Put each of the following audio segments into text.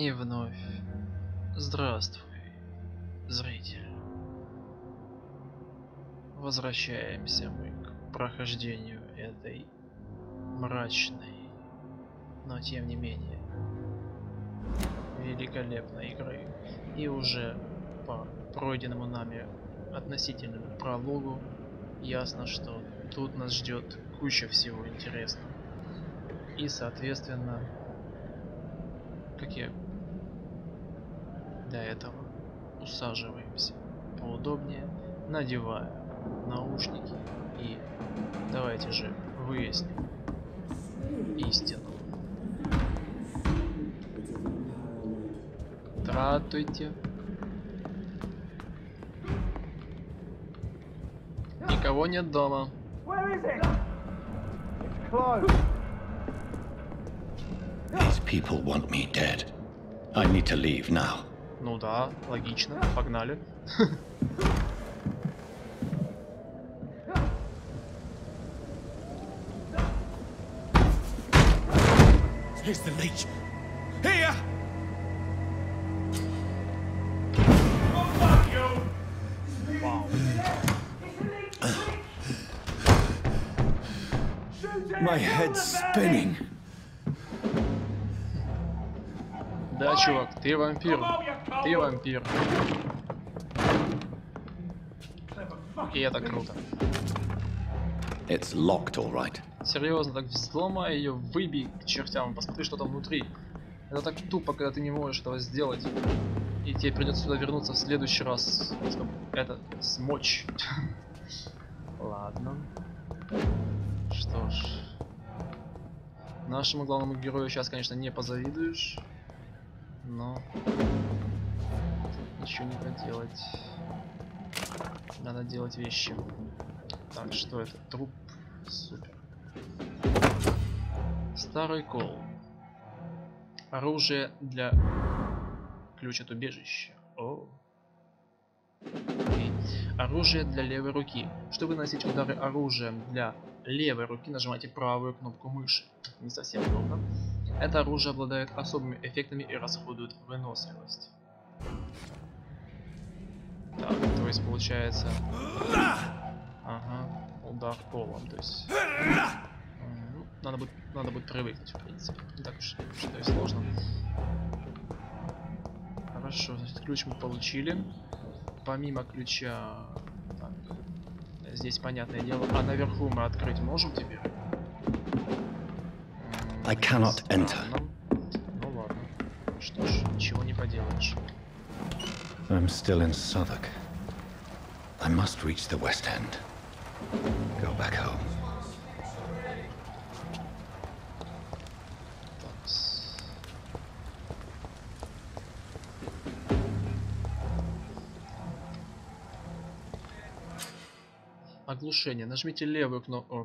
И вновь здравствуй, зритель. Возвращаемся мы к прохождению этой мрачной, но тем не менее великолепной игры. И уже по пройденному нами относительному прологу ясно, что тут нас ждет куча всего интересного. И соответственно, как я для этого усаживаемся поудобнее, надевая наушники и давайте же выясним истину. Здравствуйте. Никого нет дома. These people want me dead. I need to leave now. Ну да, логично. Погнали. Here's the leech. Here! Вау. My head's spinning. Да, чувак, ты вампир. Ты вампир. И это круто. It's locked, all right. Серьезно, так взломай ее, выбей к чертям, посмотри, что там внутри. Это так тупо, когда ты не можешь этого сделать. И тебе придется сюда вернуться в следующий раз, чтобы это смочь. Ладно. Что ж. Нашему главному герою сейчас, конечно, не позавидуешь. Но ничего не поделать. Надо делать вещи. Так, что это? Труп. Супер. Старый кол. Оружие для... Ключ от убежища. О. Окей. Оружие для левой руки. Чтобы наносить удары оружием для левой руки, нажимайте правую кнопку мыши. Не совсем удобно. Это оружие обладает особыми эффектами и расходует выносливость. Так, то есть получается... Ага, удар колом, то есть... Ну, надо будет привыкнуть, в принципе. Не так уж что и сложно. Хорошо, значит, ключ мы получили. Помимо ключа... Так, здесь понятное дело. А наверху мы открыть можем теперь? I cannot enter. Ну ладно. Что ж, ничего не поделаешь. I'm still in Southwark. I must reach the West End. Go back home. Оглушение. Нажмите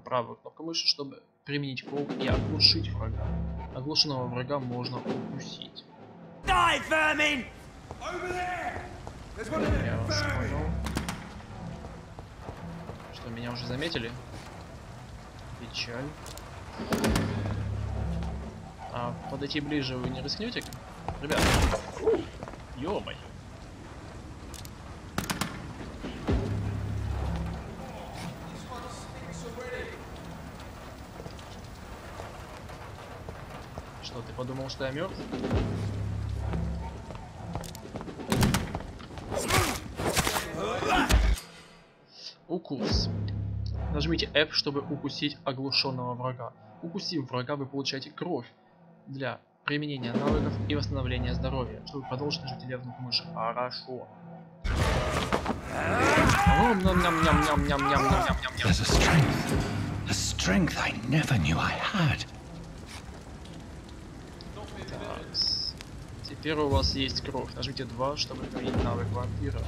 правую кнопку мыши, чтобы применить кол и оглушить врага. Оглушенного врага можно укусить. Я вас понял. Что, меня уже заметили? Печаль. А подойти ближе вы не рискнете? Ребята. Ё-моё. Что, ты подумал, что я мертв? Укус. Нажмите F, чтобы укусить оглушенного врага. Укусив врага, вы получаете кровь для применения навыков и восстановления здоровья. Чтобы продолжить, нажмите левую кнопку мыши. Хорошо. There's a strength I never knew I had. Теперь у вас есть кровь. Нажмите 2, чтобы применить навык вампира.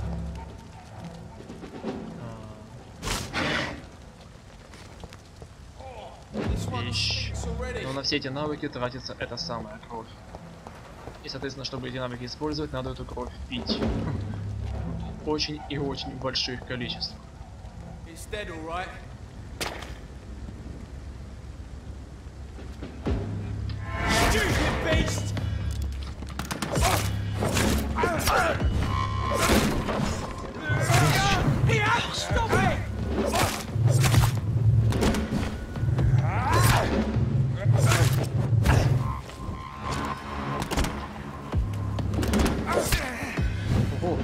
Вещь. Но на все эти навыки тратится эта самая кровь. И, соответственно, чтобы эти навыки использовать, надо эту кровь пить. Очень и очень больших количествах. О.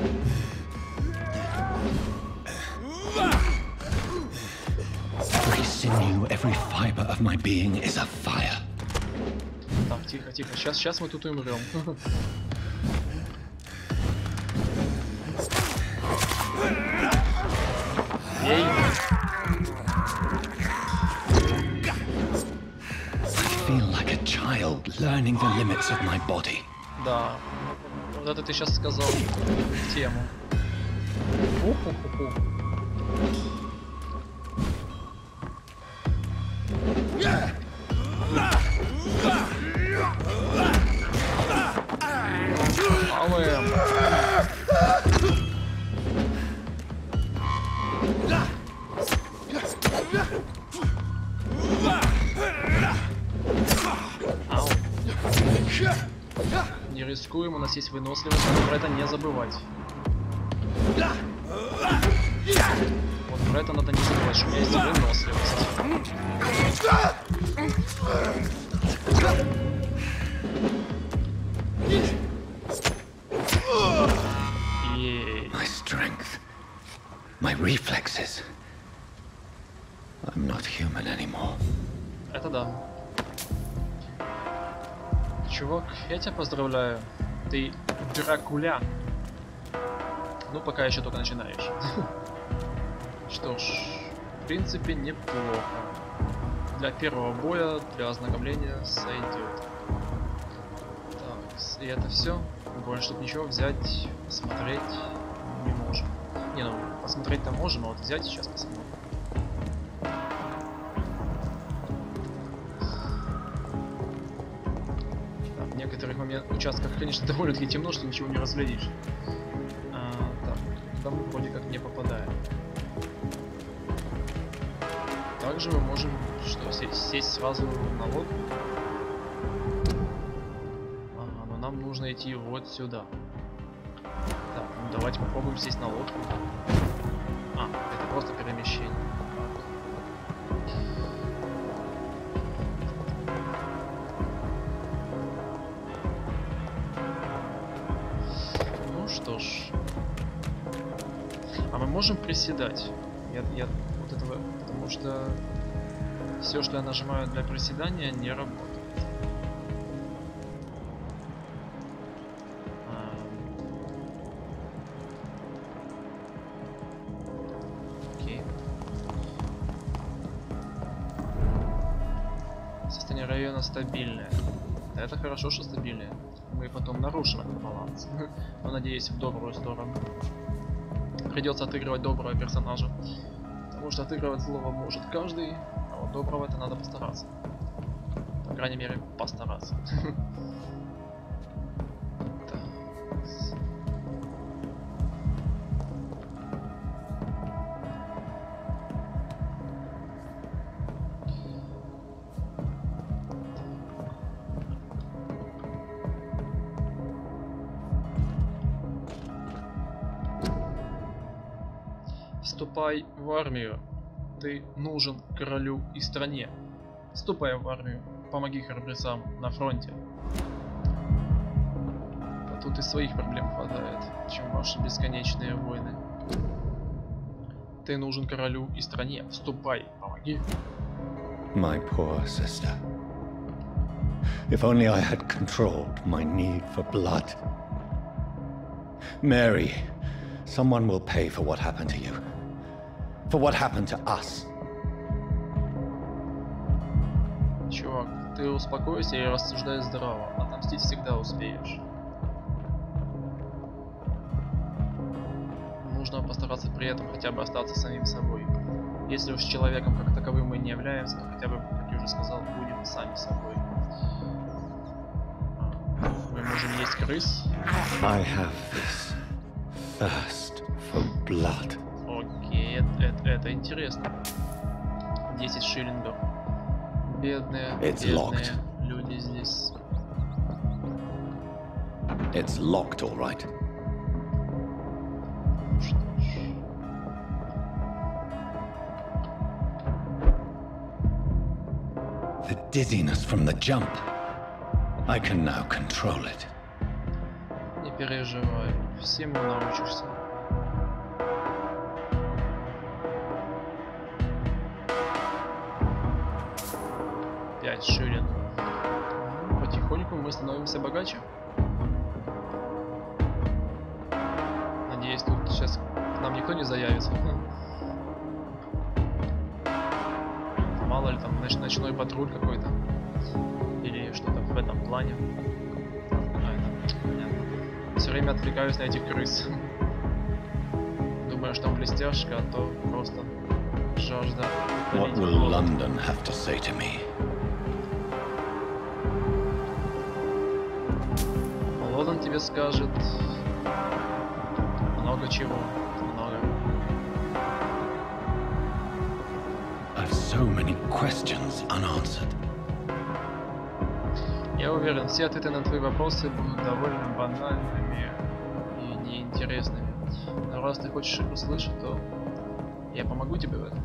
Every sinew, every fiber of my being is afire. Так, тихо, тихо. Сейчас мы тут умрем. Ей. I feel like a child learning the limits of my body. Да. Вот это ты сейчас сказал тему. Уху-ху-ху. Не рискуем, у нас есть выносливость, надо про это не забывать. Вот про это надо не забывать, что у меня есть выносливость. My strength, my reflexes. I'm not human anymore. Это да. Чувак, я тебя поздравляю. Ты Дракуля. Ну, пока еще только начинаешь. Что ж, в принципе, неплохо. Для первого боя, для ознакомления сойдет. Так, и это все. Больше тут ничего взять, посмотреть не можем. Не, ну, посмотреть-то можем, а вот взять сейчас посмотрим. В некоторых участках, конечно, довольно-таки темно, что ничего не разглядишь. Так, туда мы вроде как не попадаем. Также мы можем сесть сразу на лодку. Ага, но нам нужно идти вот сюда. Так, ну давайте попробуем сесть на лодку. А, это просто перемещение. Ну что ж. А мы можем приседать? Я вот этого, потому что все, что я нажимаю для приседания, не работает. Окей. Состояние района стабильное. Да, это хорошо, что стабильное. Мы потом нарушим этот баланс. Но надеюсь, в добрую сторону. Придется отыгрывать доброго персонажа. Потому что отыгрывать злого может каждый, а вот доброго это надо постараться. По крайней мере, постараться. Вступай в армию. Ты нужен королю и стране. Вступай в армию. Помоги храбрецам на фронте. А тут и своих проблем хватает, чем ваши бесконечные войны. Ты нужен королю и стране. Вступай, помоги. My poor sister. If only I had controlled my need for blood. Mary, someone will pay for what happened to you. For what happened to us. Чувак, ты успокойся и рассуждай здраво. Отомстить всегда успеешь. Нужно постараться при этом хотя бы остаться самим собой. Если уж человеком как таковым мы не являемся, то хотя бы, как я уже сказал, будем сами собой. Мы можем есть крыс. I have this thirst for blood. Окей, это интересно. 10 шиллингов. Бедные люди здесь. It's locked, all right. Что ж. The dizziness from the jump. I can now control it. Не переживай, всему научишься. Пять шиллингов. Потихоньку мы становимся богаче. Надеюсь, тут сейчас к нам никто не заявится. Мало ли там ночной патруль какой-то. Или что-то в этом плане. Все время отвлекаюсь на этих крыс. Думаю, что там блестяшка, а то просто жажда. What will London have to say to me? Лондон тебе скажет много чего, много. I've so many questions unanswered. Я уверен, все ответы на твои вопросы будут довольно банальными и неинтересными. Но раз ты хочешь их услышать, то я помогу тебе в этом.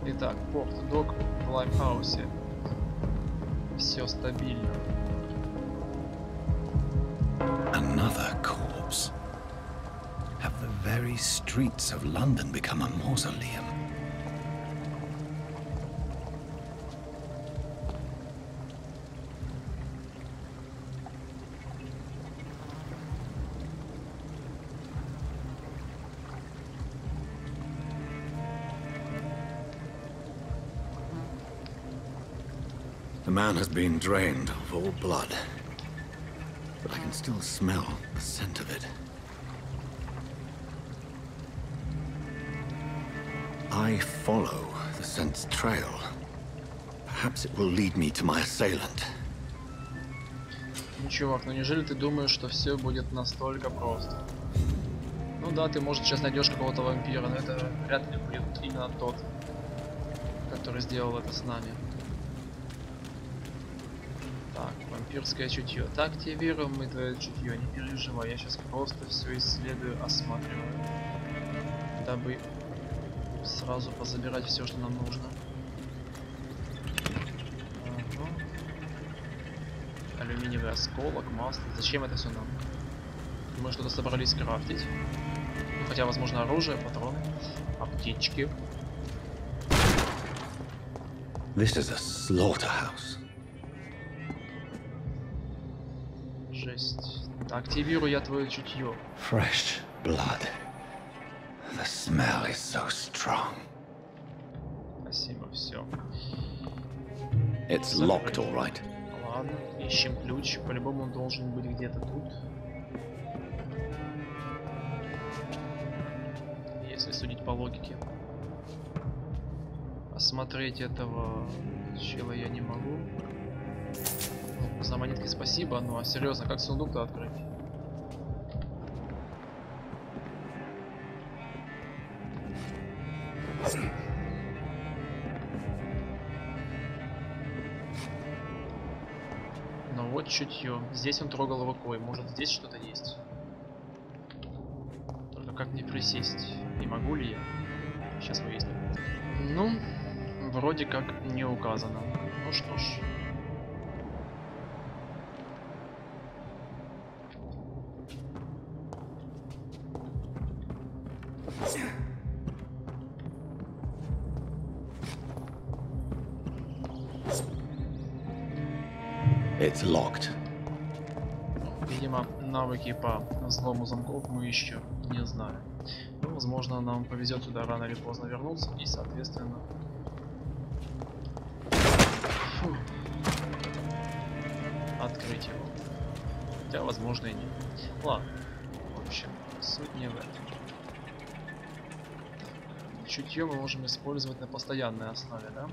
Итак, порт, док в Лаймхаусе. Все стабильно. Another corpse. Have the very streets of London become a mausoleum? The man has been drained of all blood, but I can still smell the scent of it. I follow the scent's trail. Perhaps it will lead me to my assailant. Ну, чувак, ну неужели ты думаешь, что все будет настолько просто? Ну да, ты, может, сейчас найдешь какого-то вампира, но это вряд ли будет именно тот, который сделал это с нами. Так, вампирское чутье. Так, активируем мы твое чутье, не переживай, я сейчас просто все исследую, осматриваю, дабы сразу позабирать все, что нам нужно. Ага. Алюминиевый осколок, масло. Зачем это все нам? Мы что-то собрались крафтить. Ну, хотя, возможно, оружие, патроны, аптечки. This is a slaughterhouse. Жесть. Активирую я твое чутье. Fresh blood. The smell is so strong. Спасибо, все. It's locked, all right. Ладно, ищем ключ. По-любому он должен быть где-то тут. Если судить по логике. Осмотреть этого чела я не могу. Ну, за монетки спасибо, ну а серьезно, как сундук-то открыть? Ну вот чутье. Здесь он трогал рукой. Может, здесь что-то есть? Только как мне присесть? Не могу ли я? Сейчас выясним. Ну, вроде как не указано. Ну что ж. It's locked. Видимо, навыки по взлому замков мы еще не знаем. Ну, возможно, нам повезет сюда рано или поздно вернуться и, соответственно... Фу. Открыть его. Хотя, возможно, и нет. Ладно. В общем, суть не в этом. Чутье мы можем использовать на постоянной основе, да?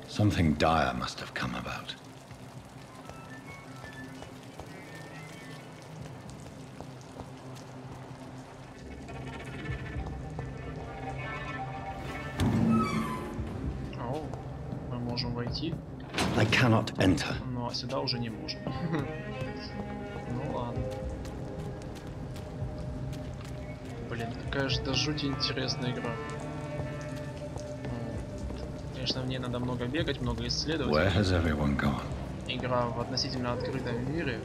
Something dire must have come about. О, мы можем войти. I cannot enter. Ну а сюда уже не можем. Ну ладно. Блин, какая же до жути интересная игра. Конечно, в ней надо много бегать, много исследовать. Where has everyone gone? Игра в относительно открытом мире,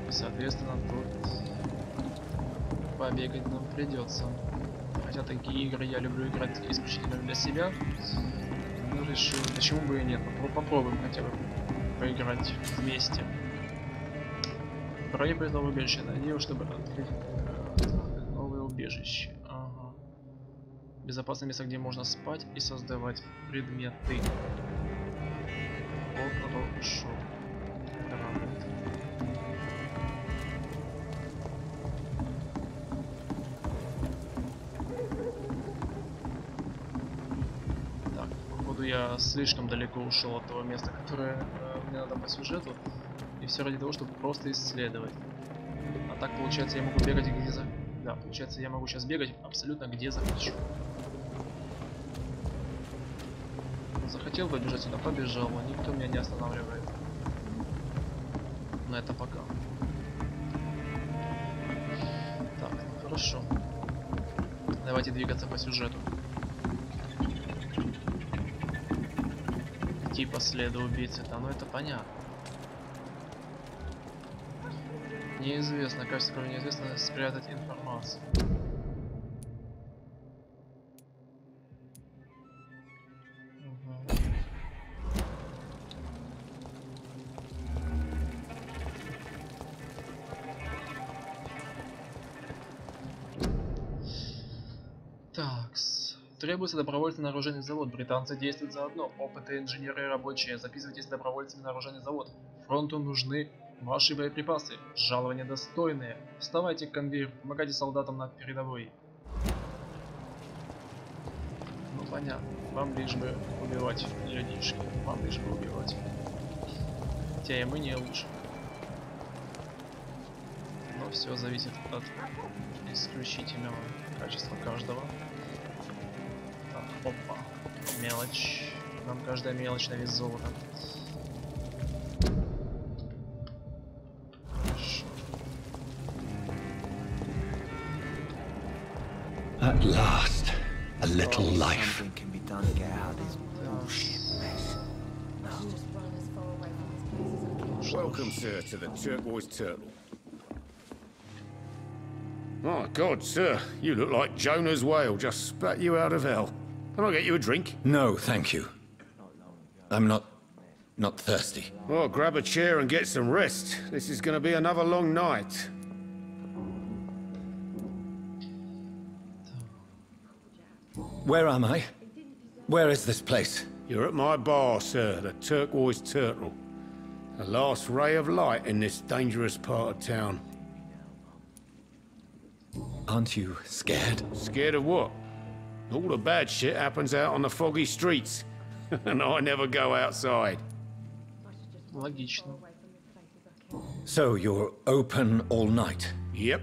и, соответственно, тут побегать нам придется. Хотя такие игры я люблю играть исключительно для себя. Но решил, почему бы и нет. Попробуем хотя бы поиграть вместе. Проект новое убежище. Надеюсь, чтобы открыть новое убежище. Ага. Безопасное место, где можно спать и создавать предметы. Вот хорошо. Так, походу я слишком далеко ушел от того места, которое мне надо по сюжету. И все ради того, чтобы просто исследовать. А так получается я могу бегать где за... Да, получается я могу сейчас бегать абсолютно где захочу. Захотел побежать сюда, побежал, а никто меня не останавливает. Но это пока. Так, ну хорошо. Давайте двигаться по сюжету. Идти по следу убийцы, да, ну это понятно. Неизвестно, качество неизвестно, спрятать информацию. Такс. Требуется добровольцы на оружейный завод. Британцы действуют заодно. Опытные инженеры и рабочие. Записывайтесь добровольцами на оружейный завод. Фронту нужны ваши боеприпасы. Жалования достойные. Вставайте к конвейеру. Помогайте солдатам на передовой. Ну понятно. Вам лишь бы убивать людишек. Вам лишь бы убивать. Хотя и мы не лучше. Но все зависит от исключительного качества каждого. Так, опа. Мелочь. Нам каждая мелочь на вес золота. Хорошо. At last, a little life. Welcome, sir, to the Turquoise Turtle. Oh, God, sir, you look like Jonah's whale just spat you out of hell. Can I get you a drink? No, thank you. I'm not thirsty. Well, grab a chair and get some rest. This is going to be another long night. Where am I? Where is this place? You're at my bar, sir, the Turquoise Turtle. The last ray of light in this dangerous part of town. Aren't you scared? Scared of what? All the bad shit happens out on the foggy streets. And I never go outside. Логично. So you're open all night? Yep.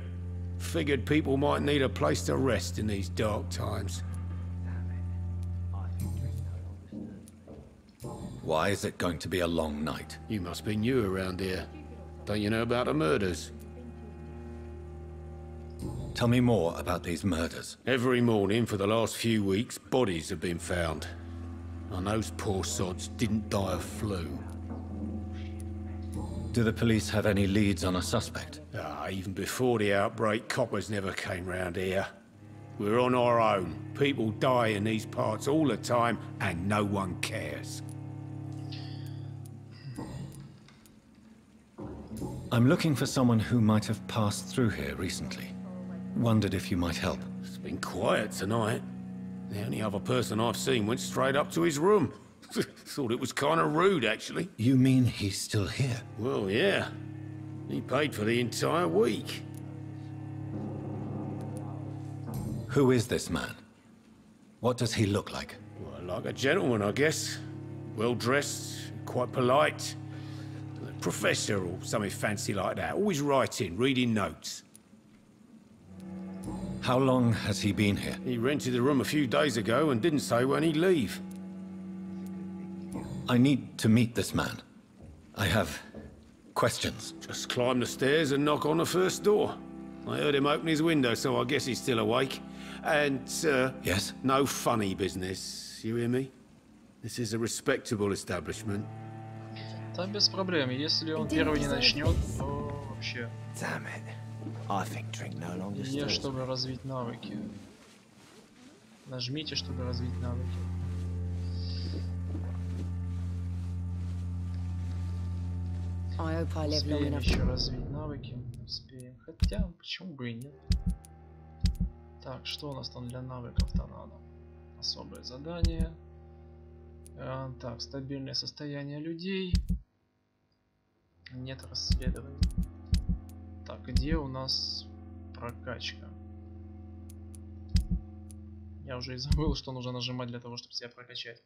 Figured people might need a place to rest in these dark times. Why is it going to be a long night? You must be new around here. Don't you know about the murders? Tell me more about these murders. Every morning for the last few weeks, bodies have been found. And those poor sods didn't die of flu. Do the police have any leads on a suspect? Even before the outbreak, coppers never came round here. We're on our own. People die in these parts all the time, and no one cares. I'm looking for someone who might have passed through here recently. Wondered if you might help. It's been quiet tonight. The only other person I've seen went straight up to his room. Thought it was kind of rude, actually. You mean he's still here? Well, yeah. He paid for the entire week. Who is this man? What does he look like? Well, like a gentleman, I guess. Well-dressed, quite polite. A professor or something fancy like that. Always writing, reading notes. How long has he been here? He rented the room a few days ago and didn't say when he'd leave. I need to meet this man. I have questions. Just climb the stairs and knock on the first door. I heard him open his window, so I guess he's still awake. And, sir... Yes? No funny business, you hear me? This is a respectable establishment. Да без проблем. Если он первый не начнет, то вообще. Е, чтобы развить навыки. Нажмите, чтобы развить навыки. Успеем еще развить навыки. Успеем. Хотя, почему бы и нет. Так, что у нас там для навыков-то надо? Особое задание. Так, стабильное состояние людей. Нет расследований. Так, где у нас прокачка? Я уже и забыл, что нужно нажимать для того, чтобы себя прокачать.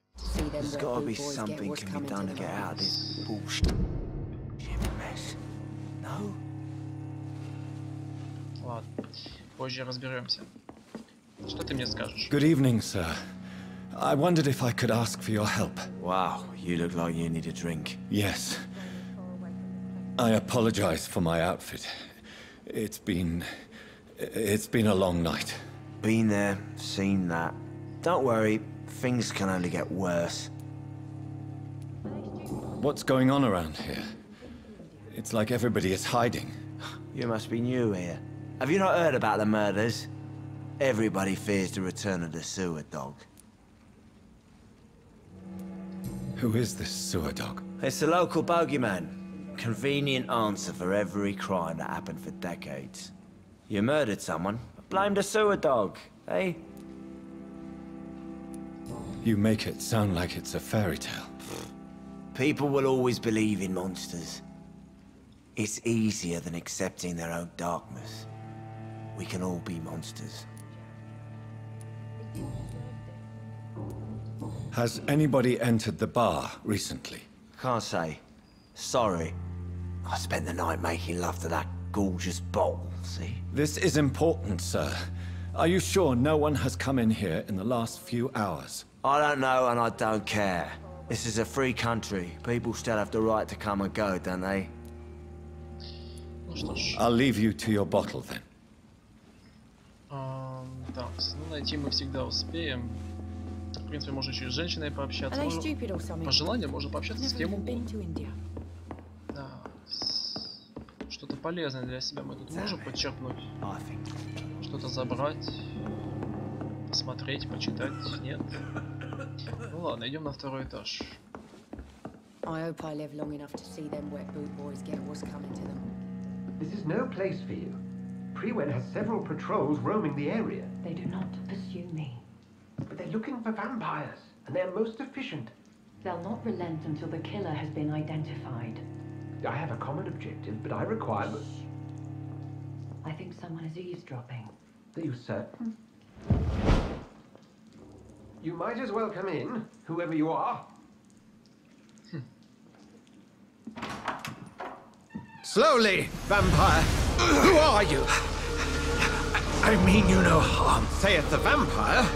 Ладно, позже разберемся. Что ты мне скажешь? Good evening, sir. I wondered if I could ask for your help. Wow, you look like you need a drink. Yes. I apologize for my outfit. It's been a long night. Been there, seen that. Don't worry, things can only get worse. What's going on around here? It's like everybody is hiding. You must be new here. Have you not heard about the murders? Everybody fears the return of the sewer dog. Who is this sewer dog? It's the local bogeyman. Convenient answer for every crime that happened for decades. You murdered someone, blame the sewer dog, eh? You make it sound like it's a fairy tale. People will always believe in monsters. It's easier than accepting their own darkness. We can all be monsters. Has anybody entered the bar recently? Can't say. Sorry. I spent the night making love to that gorgeous bowl, see? This is important, sir. Are you sure no one has come in here in the last few hours? I don't know and I don't care. This is a free country. People still have the right to come and go, don't they? Ну что ж. I'll leave you to your bottle then. Так, ну найти мы всегда успеем. В принципе, можно еще и с женщиной пообщаться. По желанию можно пообщаться с кем угодно. Да. Что-то полезное для себя мы тут можем подчеркнуть. Что-то забрать. Посмотреть, почитать. Нет. Ну ладно, идем на второй этаж. This is no place for you. Prewen has several patrols roaming the area. They do not pursue me. But they're looking for vampires, and they're most efficient. They'll not relent until the killer has been identified. I have a common objective, but I require... I think someone is eavesdropping. Are you certain? You might as well come in, whoever you are. Slowly, vampire! Who are you? I mean you no harm, saith the vampire.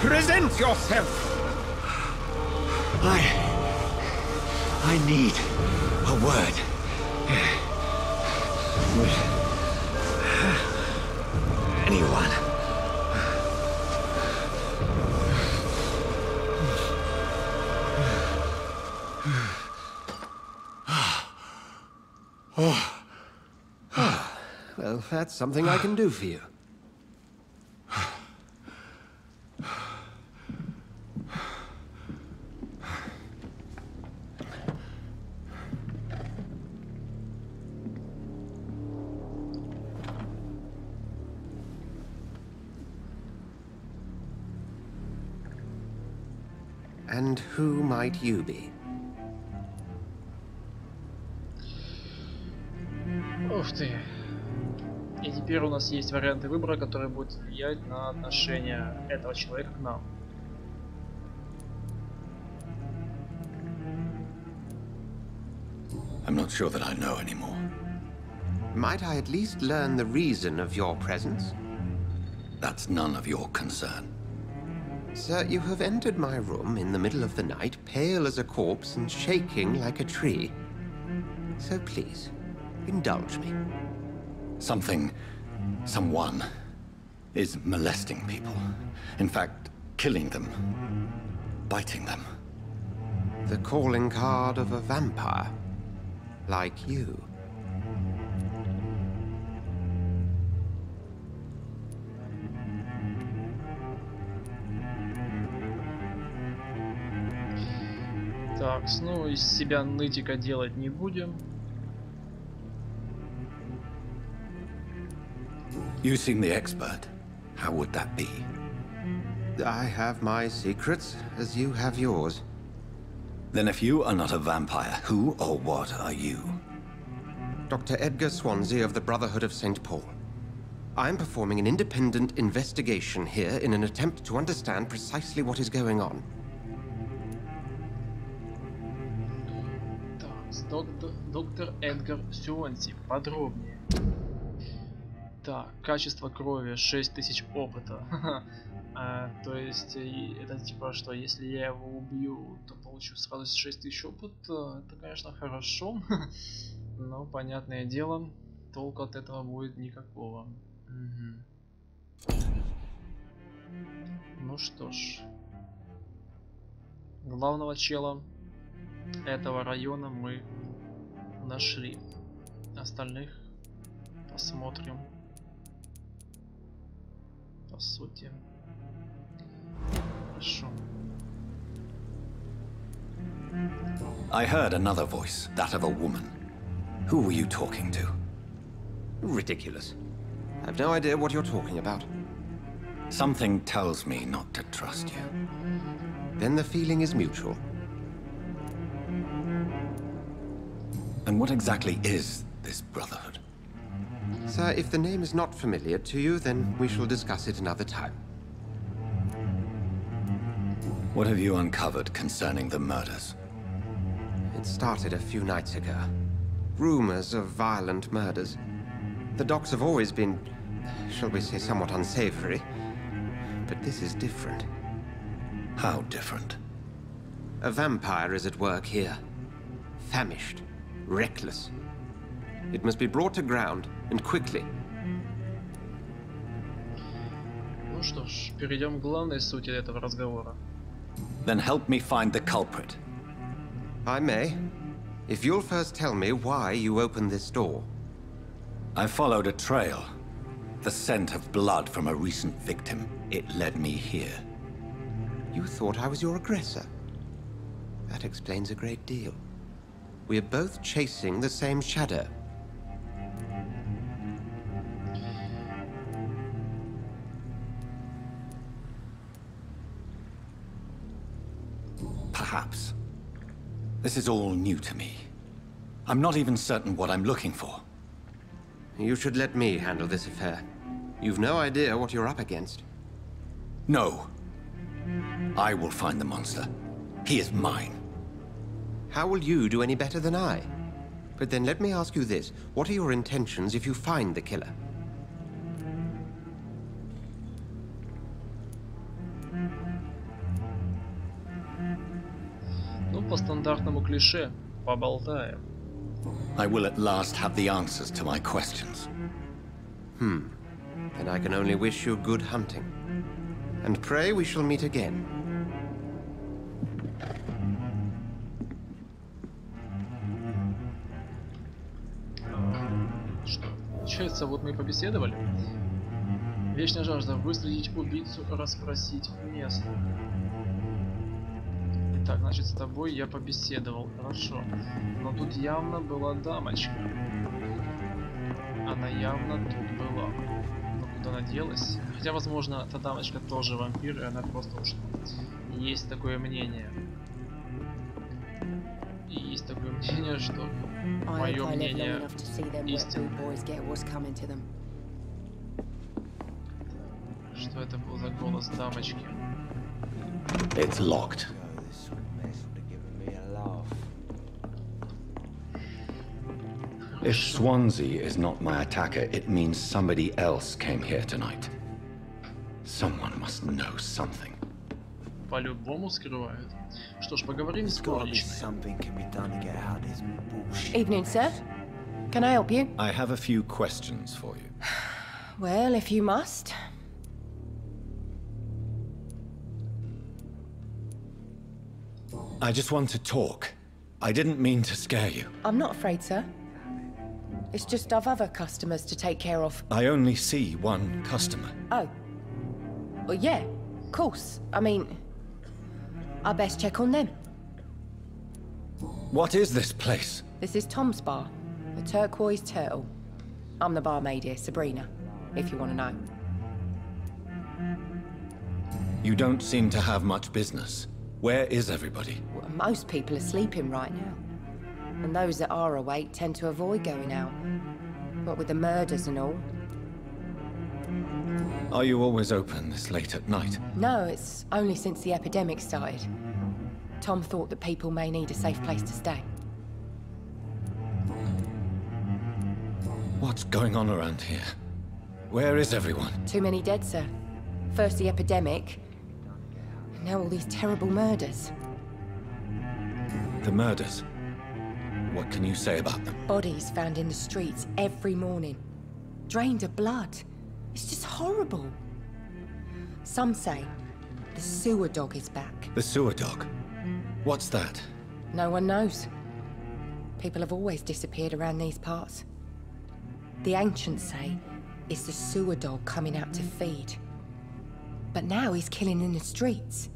Present yourself! I need a word. With anyone. Well, that's something I can do for you. And who might you be? Ух ты. И теперь у нас есть варианты выбора, которые будут влиять на отношение этого человека к нам. I'm not sure that I know anymore. Might I at least learn the reason of your presence? That's none of your concern. Sir, you have entered my room in the middle of the night, pale as a corpse and shaking like a tree. So please, indulge me. Someone is molesting people. In fact, killing them. biting them. The calling card of a vampire. Like you. Так, снова из себя нытика делать не будем. You seem the expert. How would that be? I have my secrets, as you have yours. Then if you are not a vampire, who or what are you? Dr. Edgar Swansea of the Brotherhood of St. Paul. I'm performing an independent investigation here in an attempt to understand precisely what is going on. Доктор Эдгар Сюанси. Подробнее. Так, качество крови 6000 опыта. То есть, это типа что, если я его убью, то получу сразу 6000 опыта. Это, конечно, хорошо. Но, понятное дело, толку от этого будет никакого. Ну что ж. Главного чела этого района мы нашли. Остальных посмотрим. По сути. Хорошо. I heard another voice, that of a woman. Who were you talking to? Ridiculous. I've no idea what you're talking about. Something tells me not to trust you. Then the feeling is mutual. And what exactly is this brotherhood? Sir, if the name is not familiar to you, then we shall discuss it another time. What have you uncovered concerning the murders? It started a few nights ago. Rumors of violent murders. The docks have always been, shall we say, somewhat unsavory. But this is different. How different? A vampire is at work here. Famished. Reckless. It must be brought to ground, and quickly. Ну что ж, перейдем к главной сути этого разговора. Then help me find the culprit. I may. If you'll first tell me why you opened this door. I followed a trail. The scent of blood from a recent victim. It led me here. You thought I was your aggressor. That explains a great deal. We are both chasing the same shadow. Perhaps. This is all new to me. I'm not even certain what I'm looking for. You should let me handle this affair. You've no idea what you're up against. No. I will find the monster. He is mine. How will you do any better than I? But then let me ask you this. What are your intentions if you find the killer? Ну, по стандартному клише, поболтаем. I will at last have the answers to my questions. Then I can only wish you good hunting. And pray we shall meet again. Что? Получается, вот мы и побеседовали. Вечная жажда выследить убийцу, расспросить место. Так, значит, с тобой я побеседовал. Хорошо. Но тут явно была дамочка. Она явно тут была. Но куда она делась? Хотя, возможно, эта дамочка тоже вампир, и она просто ушла. Есть такое мнение. И есть такое мнение, что мое мнение истинно. Что это был за голос дамочки? It's locked. If Swansea is not my attacker, it means somebody else came here tonight. Someone must know something. По-любому скрывают. Что ж, поговорим с горничной. Evening, sir. Can I help you? I have a few questions for you. Well, if you must. I just want to talk. I didn't mean to scare you. I'm not afraid, sir. It's just I've other customers to take care of. I only see one customer. Oh. Well, yeah, of course. I mean, I best check on them. What is this place? This is Tom's bar, the Turquoise Turtle. I'm the barmaid here, Sabrina, if you want to know. You don't seem to have much business. Where is everybody? Well, most people are sleeping right now. And those that are awake tend to avoid going out. What with the murders and all. Are you always open this late at night? No, it's only since the epidemic started. Tom thought that people may need a safe place to stay. What's going on around here? Where is everyone? Too many dead, sir. First the epidemic, and now all these terrible murders. The murders? What can you say about them? Bodies found in the streets every morning. Drained of blood. It's just horrible. Some say the sewer dog is back. The sewer dog? What's that? No one knows. People have always disappeared around these parts. The ancients say it's the sewer dog coming out to feed. But now he's killing in the streets.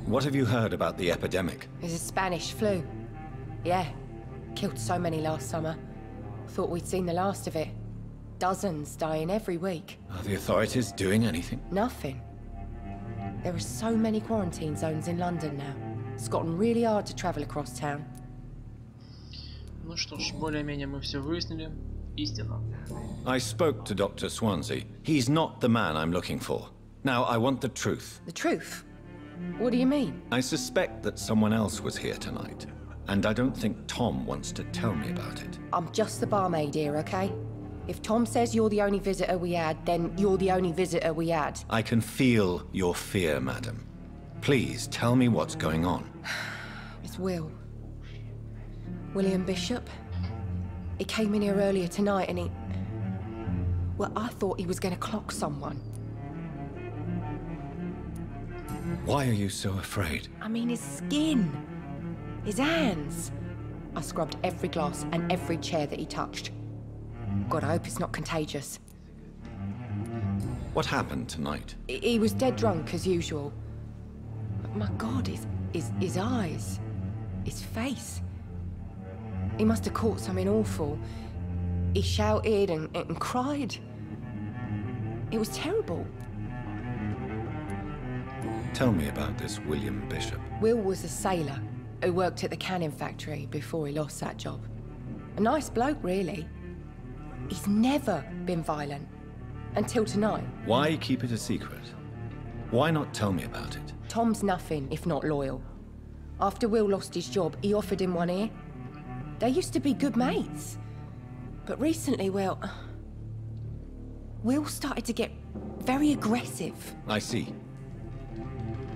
What have you heard about the epidemic? There's a Spanish flu. Yeah, killed so many last summer. Thought we'd seen the last of it. Dozens dying every week. Are the authorities doing anything? Nothing. There are so many quarantine zones in London now. It's gotten really hard to travel across town. Ну что ж, более-менее мы все выяснили. Истина. I spoke to Dr. Swansea. He's not the man I'm looking for. Now, I want the truth. The truth? What do you mean? I suspect that someone else was here tonight, and I don't think Tom wants to tell me about it. I'm just the barmaid here, okay? If Tom says you're the only visitor we had, then you're the only visitor we had. I can feel your fear, madam. Please, tell me what's going on. It's Will. William Bishop. He came in here earlier tonight and he... Well, I thought he was going to clock someone. Why are you so afraid? I mean, his skin. His hands. I scrubbed every glass and every chair that he touched. God, I hope it's not contagious. What happened tonight? He was dead drunk, as usual. But my God, his eyes. His face. He must have caught something awful. He shouted and cried. It was terrible. Tell me about this William Bishop. Will was a sailor who worked at the canning factory before he lost that job. A nice bloke, really. He's never been violent. Until tonight. Why keep it a secret? Why not tell me about it? Tom's nothing if not loyal. After Will lost his job, he offered him one ear. They used to be good mates. But recently, well... Will started to get very aggressive. I see.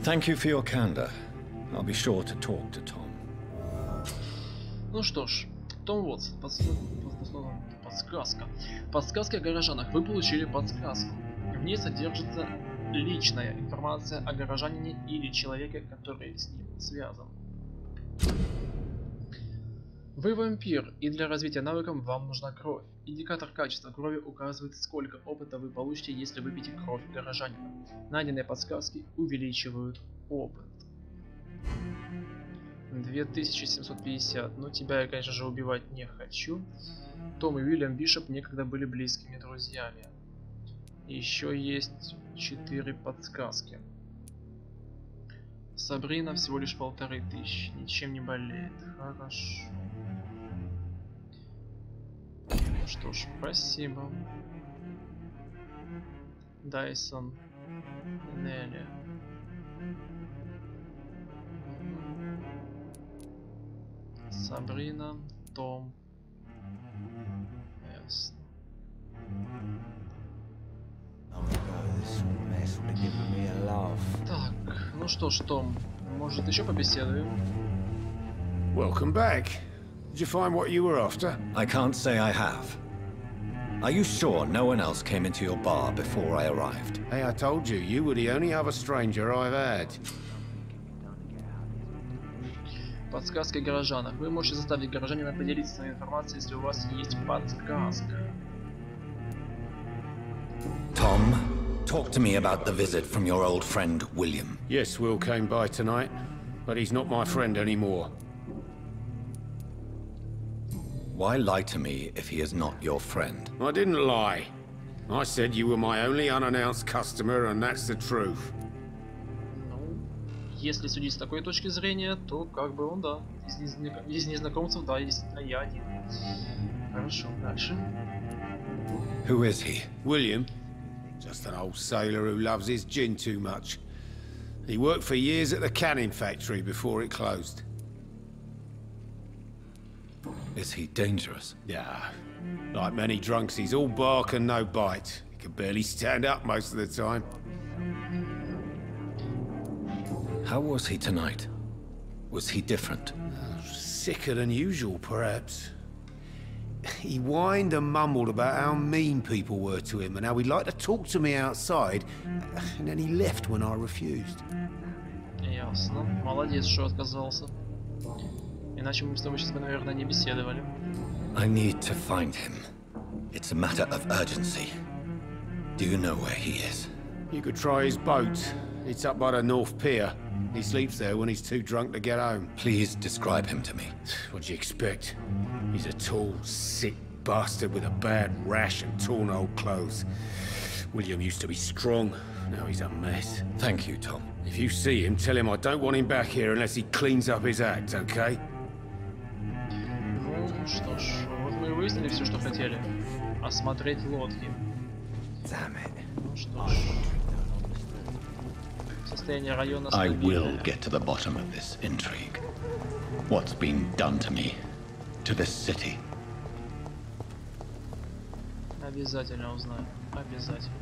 Thank you for your candor. I'll be sure to talk to Tom. Ну что ж, Том Уотс, подсказка. Подсказка о горожанах. Вы получили подсказку. В ней содержится личная информация о горожанине или человеке, который с ним связан. Вы вампир, и для развития навыков вам нужна кровь. Индикатор качества крови указывает, сколько опыта вы получите, если выпьете кровь горожанина. Найденные подсказки увеличивают опыт. 2750. Ну, тебя я, конечно же, убивать не хочу. Том и Уильям Бишоп некогда были близкими друзьями. Еще есть 4 подсказки. Сабрина всего лишь 1500. Ничем не болеет. Хорошо. Ну что ж, спасибо. Дайсон. Нелли. Сабрина. Том. Ясно. Так, ну что ж, Том, может еще побеседуем? Welcome back. Did you find what you were after? I can't say I have. Are you sure no one else came into your bar before I arrived? Hey, I told you, you were the only other stranger I've had. Подсказка о горожанах. Вы можете заставить горожанина поделиться своей информацией, если у вас есть подсказка. Tom, talk to me about the visit from your old friend, William. Yes, Will came by tonight, but he's not my friend anymore. Why lie to me if he is not your friend? I didn't lie. I said you were my only unannounced customer, and that's the truth. Ну, если судить с такой точки зрения, то как бы он, да. Из незнакомцев, да, действительно я один. Хорошо, дальше. Who is he? William? Just an old sailor who loves his gin too much. He worked for years at the canning factory before it closed. Is he dangerous? Yeah. Like many drunks, he's all bark and no bite. He can barely stand up most of the time. How was he tonight? Was he different? Sicker than usual, perhaps. He whined and mumbled about how mean people were to him and how he'd like to talk to me outside, and then he left when I refused. Ясно. Молодец, что отказался. Иначе мы с тобой сейчас бы, наверное, не беседовали. I need to find him. It's a matter of urgency. Do you know where he is? You could try his boat. It's up by the North Pier. He sleeps there when he's too drunk to get home. Please describe him to me. What'd you expect? He's a tall, sick bastard with a bad rash and torn old clothes. William used to be strong. Now he's a mess. Thank you, Tom. If you see him, tell him I don't want him back here unless he cleans up his act, okay? Ну что ж, вот мы и выяснили все, что хотели. Осмотреть лодки. Ну что ж. Состояние района I will стабильное. get to the bottom of this intrigue. What's been done to me, to this city? Обязательно узнаю. Обязательно.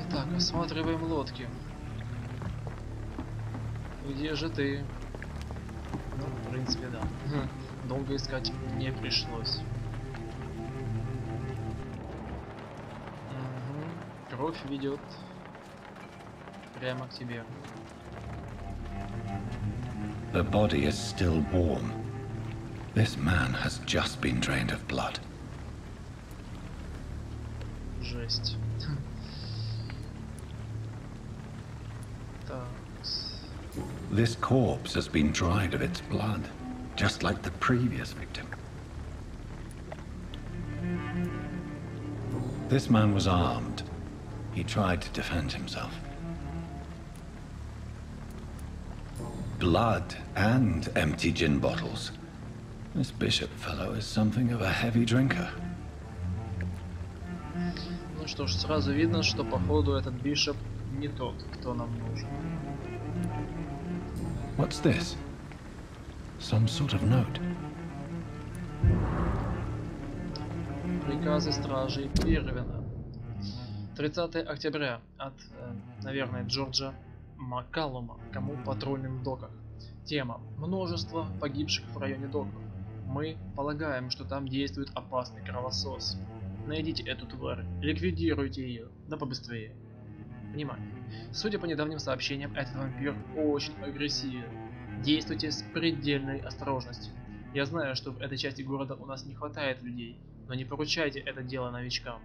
Итак, осматриваем лодки. Где же ты? Ну, в принципе, да. Долго искать не пришлось. Угу. Кровь ведет прямо к тебе. The body is still warm. This man has just been drained of blood. Жесть. Так. This corpse has been dried of its blood, just like the previous victim. This man was armed. He tried to defend himself. Blood and empty gin bottles. This bishop fellow is something of a heavy drinker. Ну что ж, сразу видно, что походу этот бишоп не тот, кто нам нужен. What's this? Some sort of note. Приказы стражей Пирвина. 30 октября от, наверное, Джорджа Маккалума. Кому патрульным доках. Тема: множество погибших в районе доков. Мы полагаем, что там действует опасный кровосос. Найдите эту тварь, ликвидируйте ее, да побыстрее. Внимание! Судя по недавним сообщениям, этот вампир очень агрессивен. Действуйте с предельной осторожностью. Я знаю, что в этой части города у нас не хватает людей, но не поручайте это дело новичкам.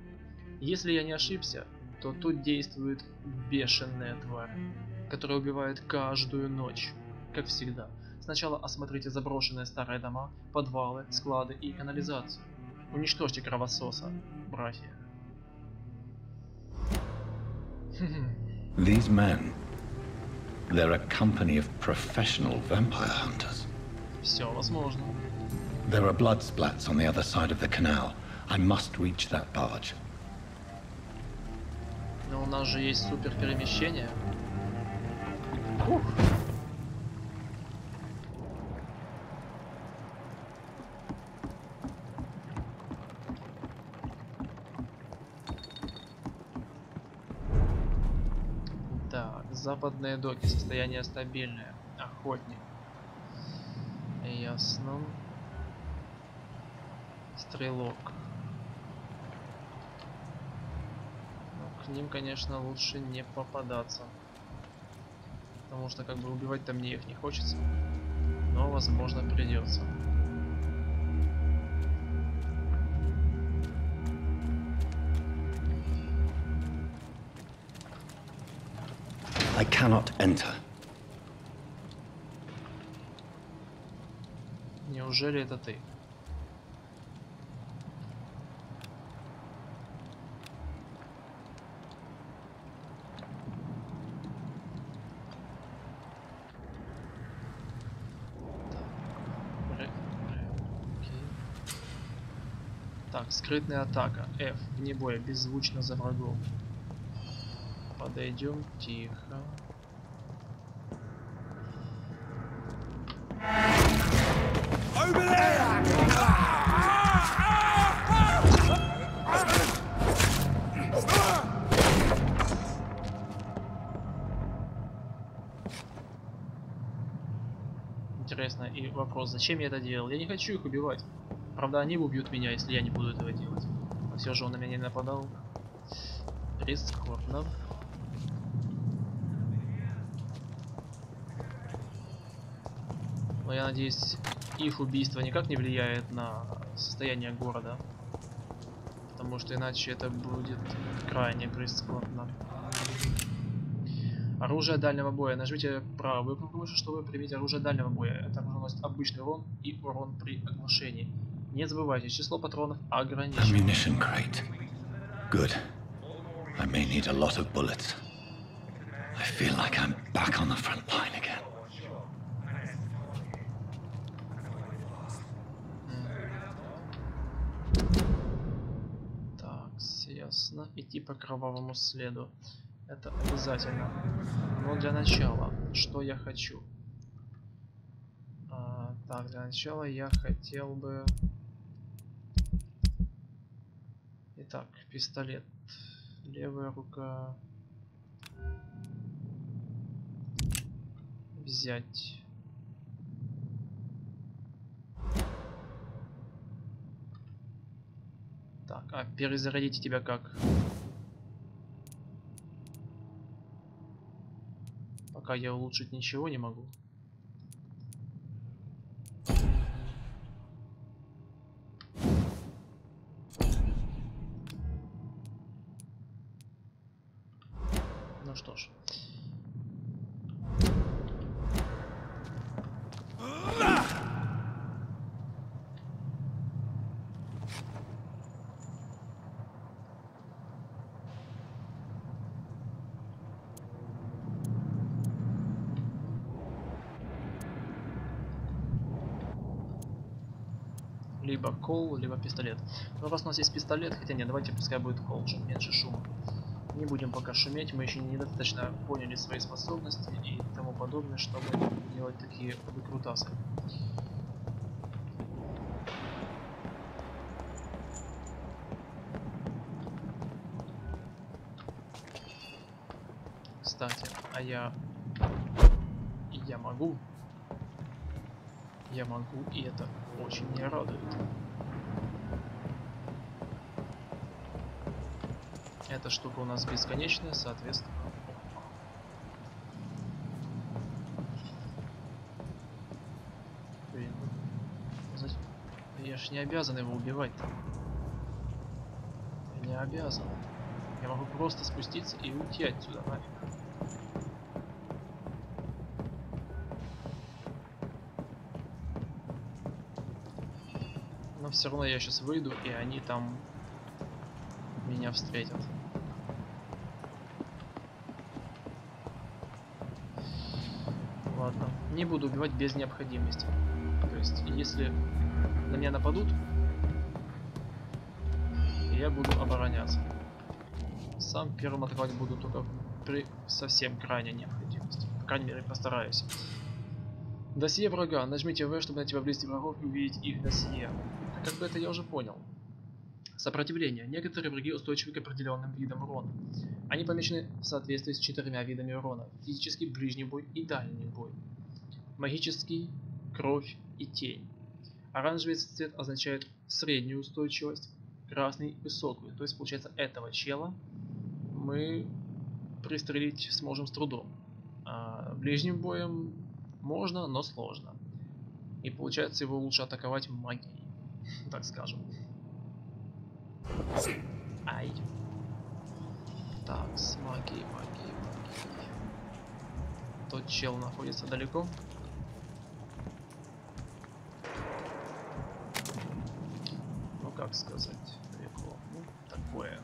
Если я не ошибся, то тут действует бешеная тварь, которая убивает каждую ночь, как всегда. Сначала осмотрите заброшенные старые дома, подвалы, склады и канализацию. Уничтожьте кровососа, братья. These men, they're a company of professional vampire hunters. Все возможно. There are blood splats on the other side of the canal. I must reach that barge. Но у нас же есть супер перемещение. Так, западные доки, состояние стабильное. Охотник. Ясно. Стрелок. Ну, к ним, конечно, лучше не попадаться. Потому что как бы убивать-то мне их не хочется. Но возможно придется. I cannot enter. Неужели это ты? Так, скрытная атака. F. Вне боя. Беззвучно за врагом. Подойдем тихо. Интересно, и вопрос, зачем я это делал? Я не хочу их убивать. Правда, они убьют меня, если я не буду этого делать. Но все же он на меня не нападал. Прискорбно. Но я надеюсь, их убийство никак не влияет на состояние города. Потому что иначе это будет крайне прискорбно. Оружие дальнего боя. Нажмите правую кнопку мыши, чтобы применить оружие дальнего боя. Это оружие наносит обычный урон и урон при оглушении. Не забывайте, число патронов ограничено. Ammunition crate. Good. I may need a lot of bullets. I feel like I'm back on the front line again. Так, ясно. Идти по кровавому следу. Это обязательно. Но для начала, что я хочу? Так, для начала я хотел бы... Итак, пистолет. Левая рука. Взять. Так, перезарядите тебя как? Пока я улучшить ничего не могу. Ну что ж. Либо кол, либо пистолет. Но раз у нас есть пистолет, хотя нет, давайте пускай будет кол, чтобы меньше шума. Не будем пока шуметь, мы еще недостаточно поняли свои способности и тому подобное, чтобы делать такие выкрутасы. Кстати, я могу. Я могу, и это очень меня радует. Эта штука у нас бесконечная, соответственно. Блин, я ж не обязан его убивать-то. Я не обязан. Я могу просто спуститься и уйти отсюда нафиг. Но все равно я сейчас выйду, и они там меня встретят. Ладно, не буду убивать без необходимости. То есть, если на меня нападут, я буду обороняться. Сам первым атаковать буду только при совсем крайней необходимости. По крайней мере, постараюсь. Досье врага. Нажмите В, чтобы найти поблизости врагов и увидеть их досье. Как бы это я уже понял. Сопротивление. Некоторые враги устойчивы к определенным видам урона. Они помечены в соответствии с 4 видами урона. Физический, ближний бой и дальний бой. Магический, кровь и тень. Оранжевый цвет означает среднюю устойчивость, красный высокую. То есть получается этого чела мы пристрелить сможем с трудом. Ближним боем можно, но сложно. И получается его лучше атаковать магией, так скажем. Ай. Так, с магией. Тот чел находится далеко. Ну как сказать, далеко. Ну, такое.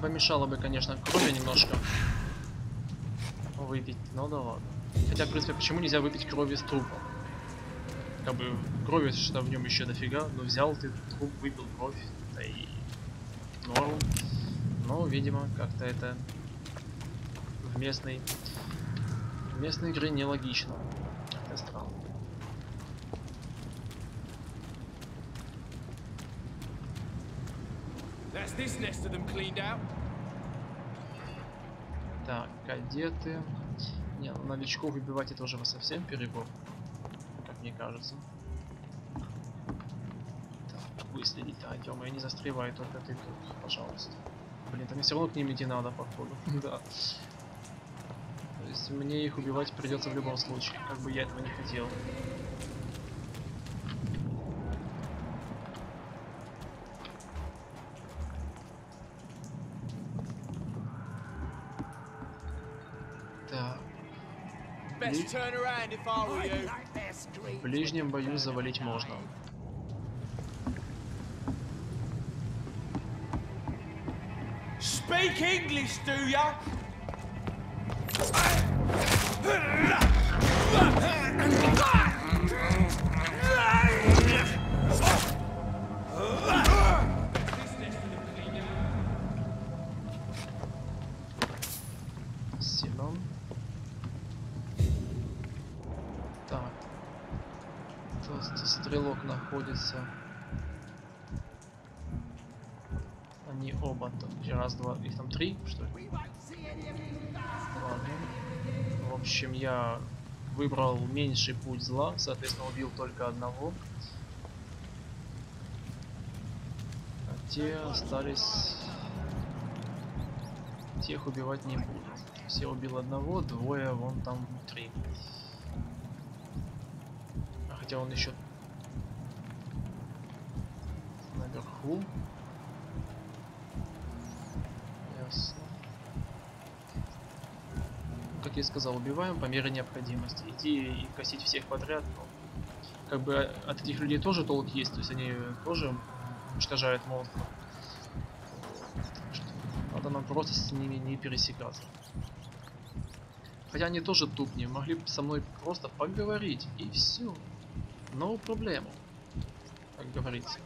Помешало бы, конечно, крови немножко выпить, но да ладно. Хотя, в принципе, почему нельзя выпить крови с трупа? Как бы крови, что в нем еще дофига, но взял ты труп, выпил кровь, да и норм. Но, видимо, как-то это в местной игре нелогично. Это странно. Так, кадеты. Не, новичков убивать это уже совсем перебор, как мне кажется. Так, выследить, да, ё-моё, не застревай, только ты тут, пожалуйста. Блин, там все равно к ним идти надо, походу. Да. То есть мне их убивать придется в любом случае, как бы я этого не хотел. В ближнем бою завалить можно. Speak English, do ya? Семен. Так. Тут стрелок находится. Они оба там. Раз, два. Их там три, что ли? Ладно. В общем, я выбрал меньший путь зла, соответственно, убил только одного. А те остались. Тех убивать не буду. Я убил одного, двое вон там внутри. А хотя он еще наверху. Ясно. Как я и сказал, убиваем по мере необходимости. Идти и косить всех подряд, но как бы от этих людей тоже толк есть, то есть они тоже уничтожают монстров. Надо нам просто с ними не пересекаться. Хотя они тоже тупнее, могли бы со мной просто поговорить и все. No проблему, как говорится.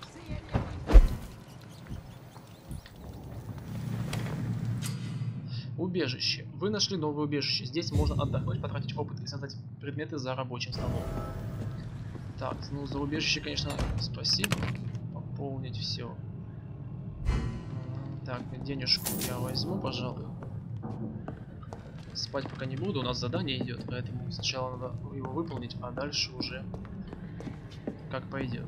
Убежище. Вы нашли новое убежище. Здесь можно отдохнуть, потратить опыт и создать предметы за рабочим столом. Так, ну за убежище, конечно, спасибо. Пополнить все. Так, денежку я возьму, пожалуй. Спать пока не буду, у нас задание идет, поэтому сначала надо его выполнить, а дальше уже как пойдет.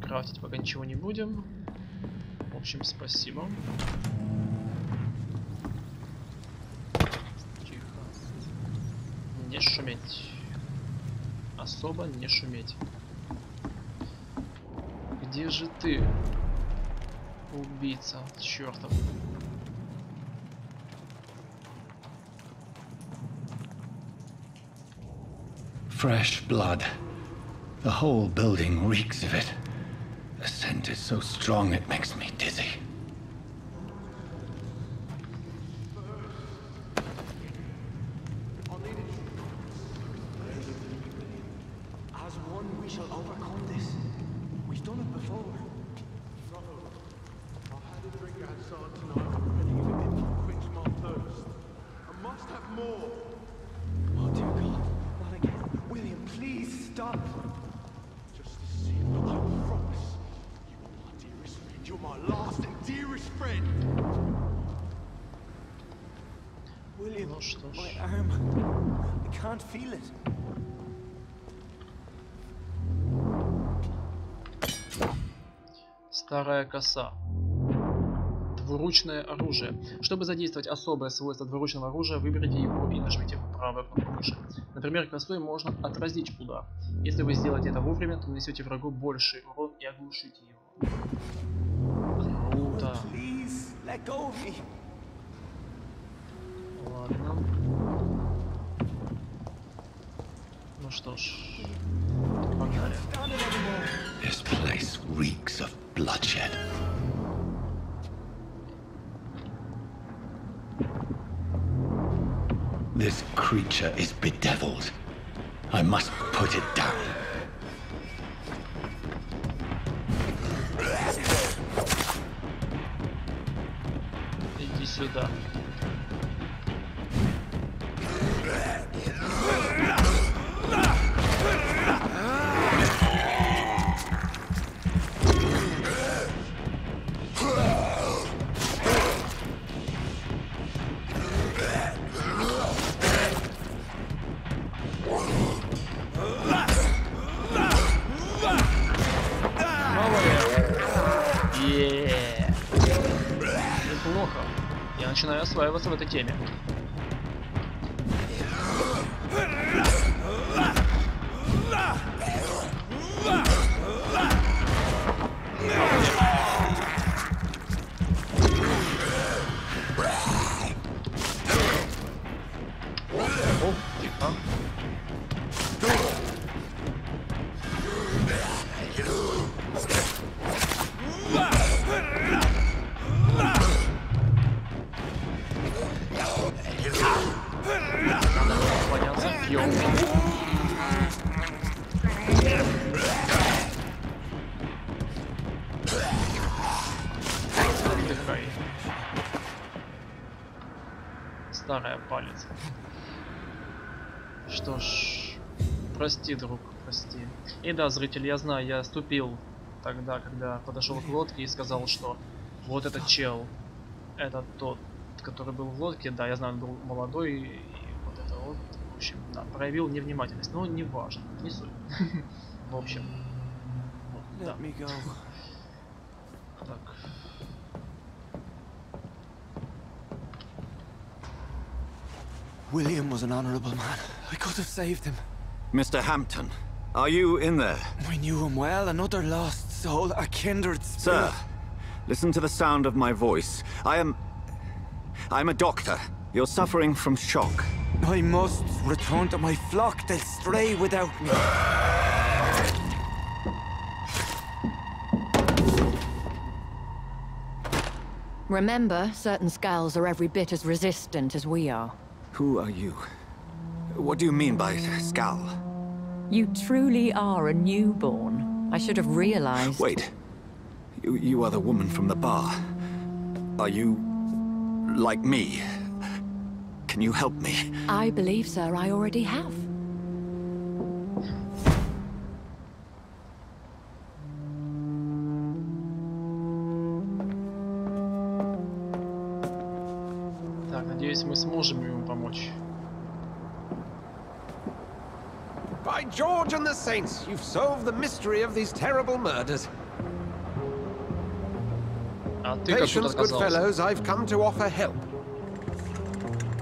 Крафтить пока ничего не будем. В общем, спасибо. Тихо. Не шуметь. Особо не шуметь. Где же ты? Убийца, чертов. Fresh blood. The whole building reeks of it. The scent is so strong it makes me dizzy. As one, we shall overcome this. We've done it before. I've had a drink outside tonight, and even it didn't quench my thirst. I must have more. Oh dear God, not again. William, please stop. Just to see what you promise. You are my dearest friend. You're my last and dearest friend. William, my arm. I can't feel it. Старая коса. Двуручное оружие. Чтобы задействовать особое свойство двуручного оружия, выберите его и нажмите правую кнопку мыши. Например, косой можно отразить удар. Если вы сделаете это вовремя, то нанесете врагу больший урон и оглушите его. Круто. Ладно. Ну что ж, погнали. This place reeks of bloodshed. This creature is bedeviled. I must put it down. Иди сюда. Неплохо. Я начинаю осваиваться в этой теме. Старая палец. Что ж, прости, друг, прости. И да, зритель, я знаю, я ступил тогда, когда подошел к лодке и сказал, что вот этот чел, это тот, который был в лодке, да, я знаю, он был молодой, и вот это вот, в общем, да, проявил невнимательность, но не важно, не суть. В общем, да. Так. William was an honorable man. I could have saved him. Mr. Hampton, are you in there? I knew him well, another lost soul, a kindred spirit. Sir, listen to the sound of my voice. I'm a doctor. You're suffering from shock. I must return to my flock. They'll stray without me. Remember, certain skulls are every bit as resistant as we are. Who are you? What do you mean by skull? You truly are a newborn. I should have realized. Wait. You are the woman from the bar. Are you like me? Can you help me? I believe, sir, I already have. Так, надеюсь, мы сможем ему помочь. By George and the Saints, you've solved the mystery of these terrible murders. А ты как тут Patience, good оказался? fellows, I've come to offer help.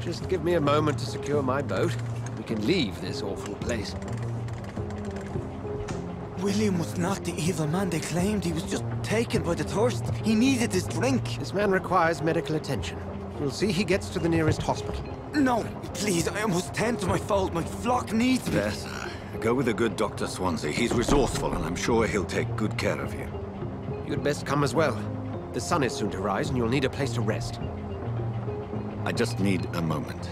Just give me a moment to secure my boat. We can leave this awful place. William was not the evil man they claimed. He was just taken by the thirst. He needed his drink. This man requires medical attention. We'll see he gets to the nearest hospital. No, please, I must tend to my fold. My flock needs me. There, sir. Go with a good Dr. Swansea. He's resourceful, and I'm sure he'll take good care of you. You'd best come as well. The sun is soon to rise, and you'll need a place to rest. I just need a moment.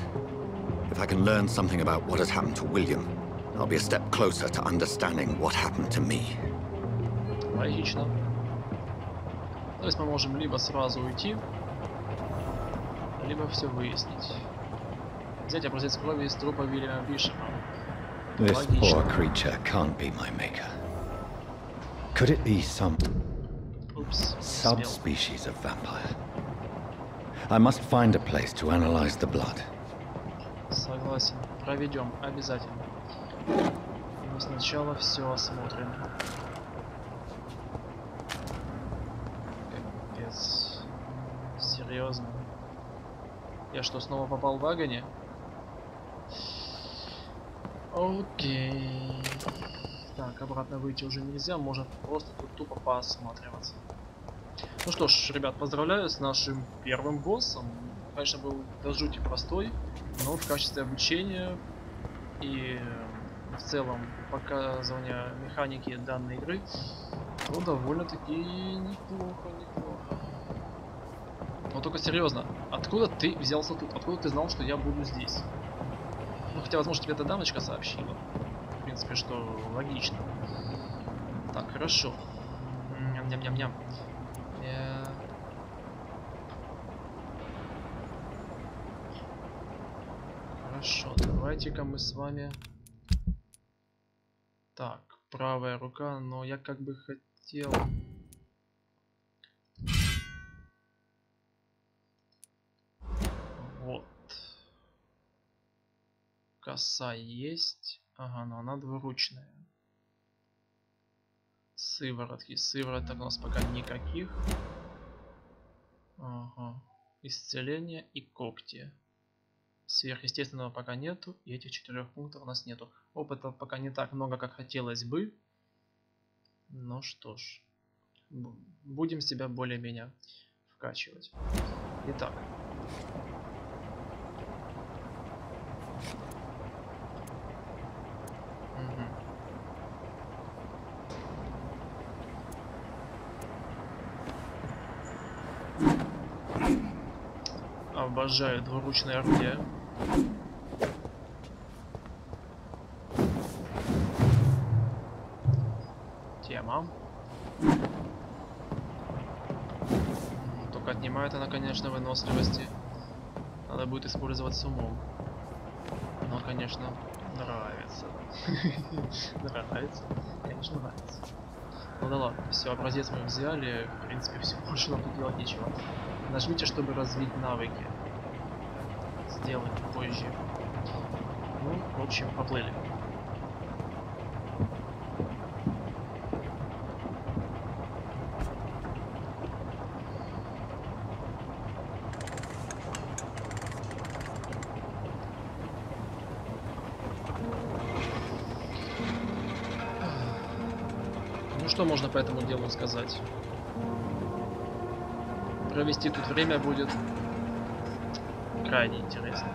If I can learn something about what has happened to William, I'll be a step closer to understanding what happened to me. Логично. То есть мы можем либо сразу уйти, либо все выяснить. Взять образец крови из трупа Вильяма Бишопа. This poor creature can't be my maker. Could it be some subspecies of vampire? I must find a place to analyze the blood. Согласен. Проведем обязательно. Но сначала все осмотрим. Капец. Серьезно. Я что, снова попал в вагоне? Окей. Так, обратно выйти уже нельзя, можно просто тут тупо поосматриваться. Ну что ж, ребят, поздравляю с нашим первым боссом. Конечно, был до жути простой, но в качестве обучения и в целом показывания механики данной игры, ну, довольно-таки неплохо. Но только серьезно, откуда ты взялся тут? Откуда ты знал, что я буду здесь? Ну, хотя, возможно, тебе эта дамочка сообщила. В принципе, что логично. Так, хорошо. Ням-ням-ням. Хорошо, давайте-ка мы с вами... Так, правая рука, но я как бы хотел... Вот. Коса есть. Ага, но она двуручная. Сыворотки. Сывороток у нас пока никаких. Ага. Исцеление и когти. Сверхъестественного пока нету. И этих 4 пунктов у нас нету. Опыта пока не так много, как хотелось бы. Ну что ж. Будем себя более-менее вкачивать. Итак. Обожаю двуручное орудие. Тема. Только отнимает она, конечно, выносливости. Надо будет использовать с умом. Но, конечно, нравится. Нравится. Конечно, нравится. Ну да ладно, все, образец мы взяли. В принципе, все, больше нам тут делать нечего. Нажмите, чтобы развить навыки. Сделаем позже. Ну, в общем, поплыли. Ну, что можно по этому делу сказать? Провести тут время будет крайне интересно.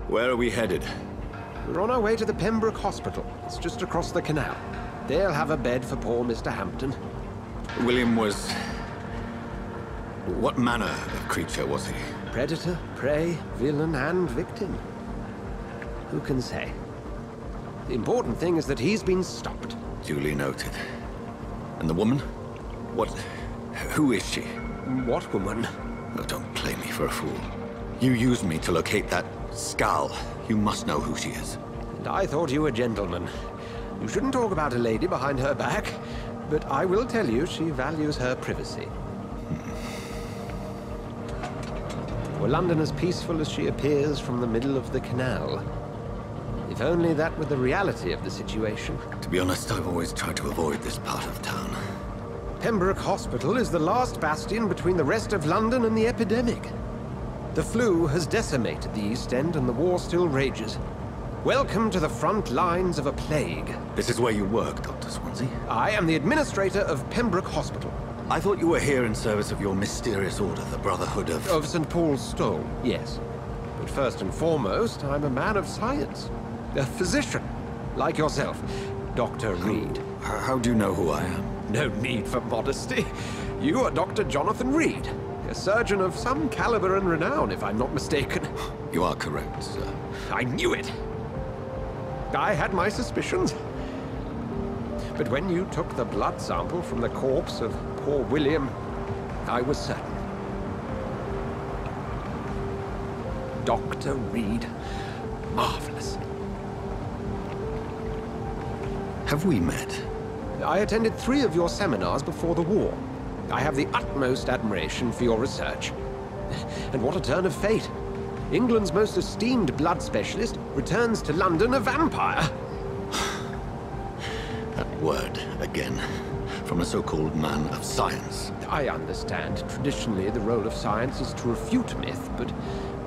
Where are we headed? We're on our way to the Pembroke Hospital. It's just across the canal. They'll have a bed for poor Mr. Hampton. William was... What manner of creature was he? Predator, prey, villain, and victim. Who can say? The important thing is that he's been stopped. Duly noted. And the woman? What... Who is she? What woman? Oh, don't play me for a fool. You used me to locate that skull. You must know who she is. And I thought you a gentleman. You shouldn't talk about a lady behind her back, but I will tell you she values her privacy. Were London as peaceful as she appears from the middle of the canal? If only that were the reality of the situation. To be honest, I've always tried to avoid this part of town. Pembroke Hospital is the last bastion between the rest of London and the epidemic. The flu has decimated the East End and the war still rages. Welcome to the front lines of a plague. This is where you work, Dr. Swansea? I am the administrator of Pembroke Hospital. I thought you were here in service of your mysterious order, the Brotherhood of... Of St. Paul's Stole, yes. But first and foremost, I'm a man of science. A physician. like yourself, Dr. Reed. How do you know who I am? No need for modesty. You are Dr. Jonathan Reed, a surgeon of some caliber and renown, if I'm not mistaken. You are correct, sir. I knew it. I had my suspicions. But when you took the blood sample from the corpse of poor William, I was certain. Dr. Reed. Marvelous. Have we met? I attended 3 of your seminars before the war. I have the utmost admiration for your research. And what a turn of fate. England's most esteemed blood specialist returns to London a vampire. That word, again. From a so-called man of science. I understand. Traditionally, the role of science is to refute myth, but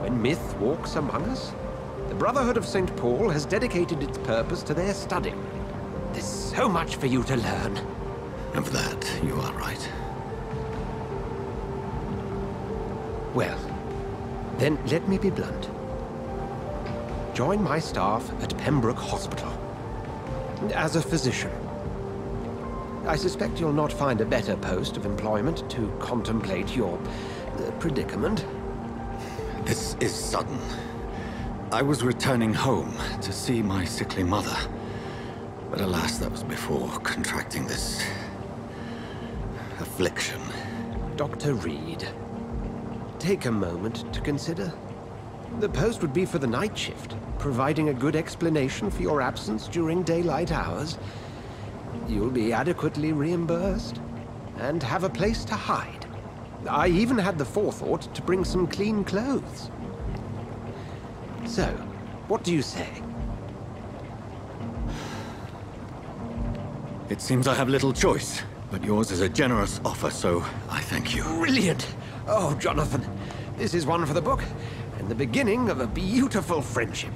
when myth walks among us, the Brotherhood of St. Paul has dedicated its purpose to their study. There's so much for you to learn. Of that, you are right. Well, then let me be blunt. Join my staff at Pembroke Hospital. As a physician. I suspect you'll not find a better post of employment to contemplate your predicament. This is sudden. I was returning home to see my sickly mother. But alas, that was before contracting this affliction. Dr. Reed, take a moment to consider. The post would be for the night shift, providing a good explanation for your absence during daylight hours. You'll be adequately reimbursed, and have a place to hide. I even had the forethought to bring some clean clothes. So, what do you say? It seems I have little choice, but yours is a generous offer, so I thank you. Brilliant! Oh, Jonathan, this is one for the book, and the beginning of a beautiful friendship.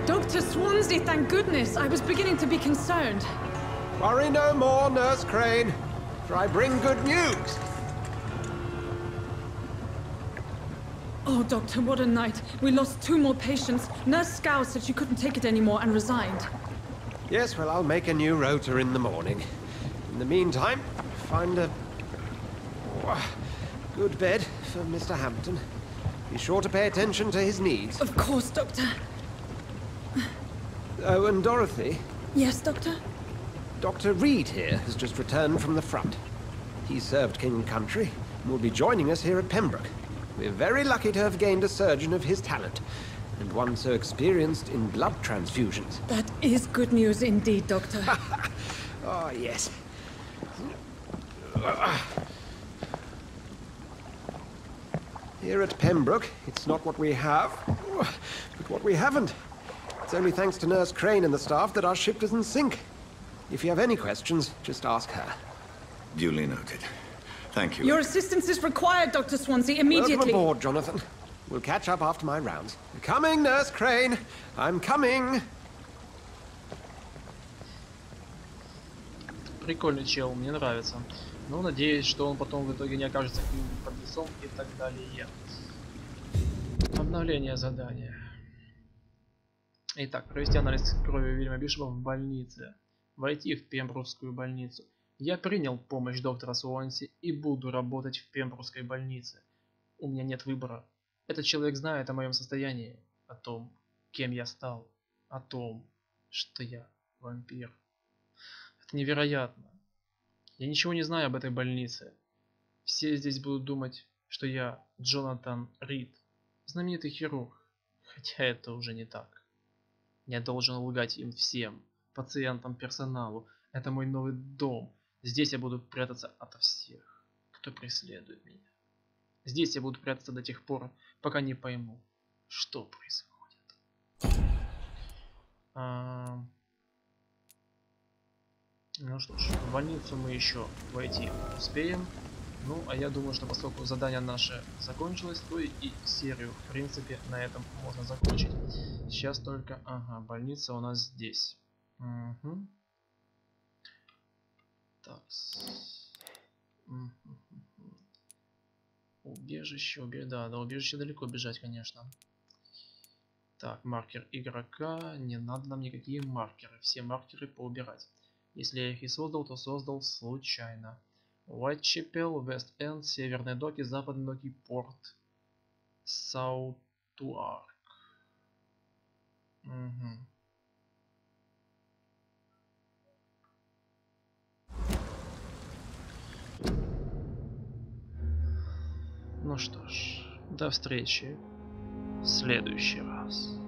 Dr. Swansea, thank goodness. I was beginning to be concerned. Worry no more, Nurse Crane, for I bring good news. Oh, Doctor, what a night. We lost 2 more patients. Nurse Scow said she couldn't take it anymore and resigned. Yes, well, I'll make a new rota in the morning. In the meantime, find a good bed for Mr. Hampton. Be sure to pay attention to his needs. Of course, Doctor. Oh, and Dorothy? Yes, Doctor? Dr. Reed here has just returned from the front. He served King and Country and will be joining us here at Pembroke. We're very lucky to have gained a surgeon of his talent, and one so experienced in blood transfusions. That is good news indeed, Doctor. Oh, yes. Here at Pembroke, it's not what we have, but what we haven't. It's only thanks to Nurse Crane and the staff that our ship doesn't sink. If you have any questions, just ask her. Duly noted. Thank you. Your assistance is required, Dr. Swansea, immediately. Welcome aboard, Jonathan. We'll catch up after my rounds. Coming, Nurse Crane. I'm coming. Прикольный чел, мне нравится. Но надеюсь, что он потом в итоге не окажется каким-нибудь подлецом и так далее. Обновление задания. Итак, провести анализ крови Уильяма Бишопа в больнице. Войти в Пембрукскую больницу. Я принял помощь доктора Суонси и буду работать в Пембрукской больнице. У меня нет выбора. Этот человек знает о моем состоянии, о том, кем я стал, о том, что я вампир. Это невероятно. Я ничего не знаю об этой больнице. Все здесь будут думать, что я Джонатан Рид, знаменитый хирург. Хотя это уже не так. Я должен лгать им всем, пациентам, персоналу. Это мой новый дом. Здесь я буду прятаться ото всех, кто преследует меня. Здесь я буду прятаться до тех пор, пока не пойму, что происходит. Ну что ж, в больницу мы еще войти успеем. Ну, а я думаю, что поскольку задание наше закончилось, то и серию, в принципе, на этом можно закончить. Сейчас только... Ага, больница у нас здесь. Угу. Так. Убежище, да, до убежища далеко бежать, конечно. Так, маркер игрока. Не надо нам никакие маркеры. Все маркеры поубирать. Если я их и создал, то создал случайно. Уайтчепел, Вест-Энд, Северные доки, Западные доки, Порт, Саутуарк. Угу. Ну что ж, до встречи в следующий раз.